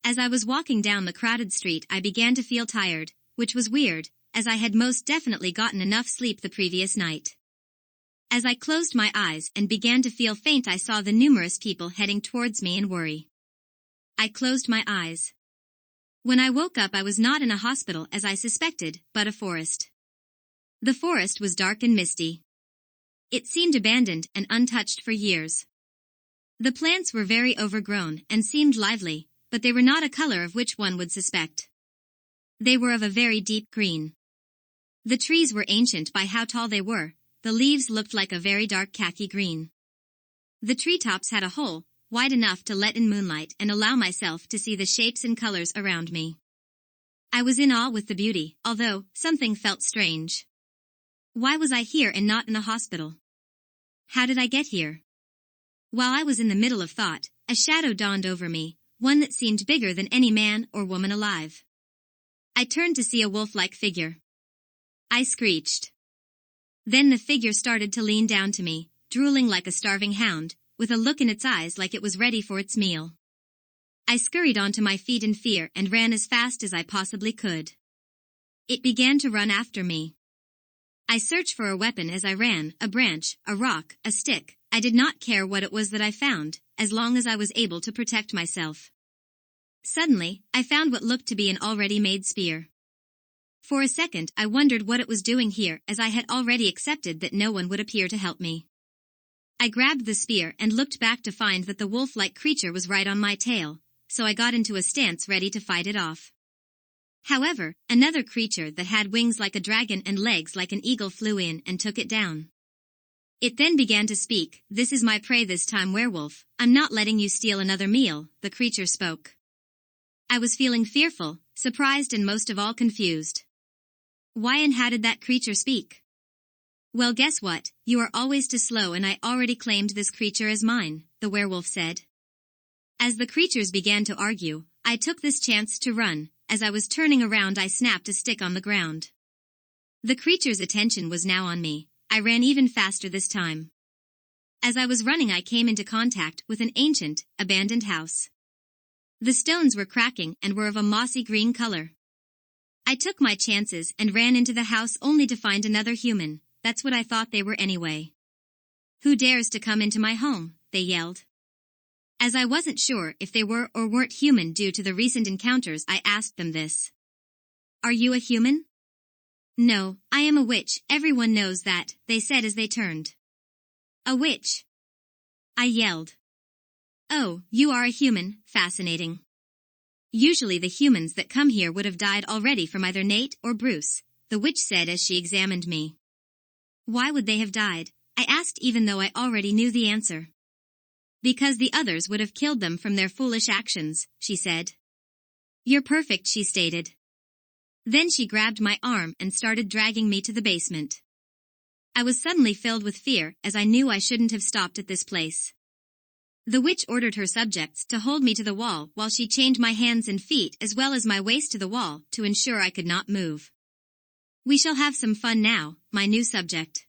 As I was walking down the crowded street, I began to feel tired, which was weird, as I had most definitely gotten enough sleep the previous night. As I closed my eyes and began to feel faint, I saw the numerous people heading towards me in worry. I closed my eyes. When I woke up, I was not in a hospital as I suspected, but a forest. The forest was dark and misty. It seemed abandoned and untouched for years. The plants were very overgrown and seemed lively, but they were not a color of which one would suspect. They were of a very deep green. The trees were ancient by how tall they were. The leaves looked like a very dark khaki green. The treetops had a hole, wide enough to let in moonlight and allow myself to see the shapes and colors around me. I was in awe with the beauty, although something felt strange. Why was I here and not in a hospital? How did I get here? While I was in the middle of thought, a shadow dawned over me, one that seemed bigger than any man or woman alive. I turned to see a wolf-like figure. I screeched. Then the figure started to lean down to me, drooling like a starving hound, with a look in its eyes like it was ready for its meal. I scurried onto my feet in fear and ran as fast as I possibly could. It began to run after me. I searched for a weapon as I ran, a branch, a rock, a stick. I did not care what it was that I found, as long as I was able to protect myself. Suddenly, I found what looked to be an already made spear. For a second, I wondered what it was doing here, as I had already accepted that no one would appear to help me. I grabbed the spear and looked back to find that the wolf-like creature was right on my tail, so I got into a stance ready to fight it off. However, another creature that had wings like a dragon and legs like an eagle flew in and took it down. It then began to speak. "This is my prey this time, werewolf. I'm not letting you steal another meal," the creature spoke. I was feeling fearful, surprised and most of all confused. Why and how did that creature speak? "Well, guess what, you are always too slow and I already claimed this creature as mine," the werewolf said. As the creatures began to argue, I took this chance to run. As I was turning around, I snapped a stick on the ground. The creature's attention was now on me. I ran even faster this time. As I was running, I came into contact with an ancient, abandoned house. The stones were cracking and were of a mossy green color. I took my chances and ran into the house only to find another human. That's what I thought they were anyway. "Who dares to come into my home?" they yelled. As I wasn't sure if they were or weren't human due to the recent encounters, I asked them this. "Are you a human?" "No, I am a witch, everyone knows that," they said as they turned. "A witch?" I yelled. "Oh, you are a human, fascinating. Usually the humans that come here would have died already from either Nate or Bruce," the witch said as she examined me. "Why would they have died?" I asked, even though I already knew the answer. "Because the others would have killed them from their foolish actions," she said. "You're perfect," she stated. Then she grabbed my arm and started dragging me to the basement. I was suddenly filled with fear, as I knew I shouldn't have stopped at this place. The witch ordered her subjects to hold me to the wall while she chained my hands and feet as well as my waist to the wall to ensure I could not move. "We shall have some fun now, my new subject."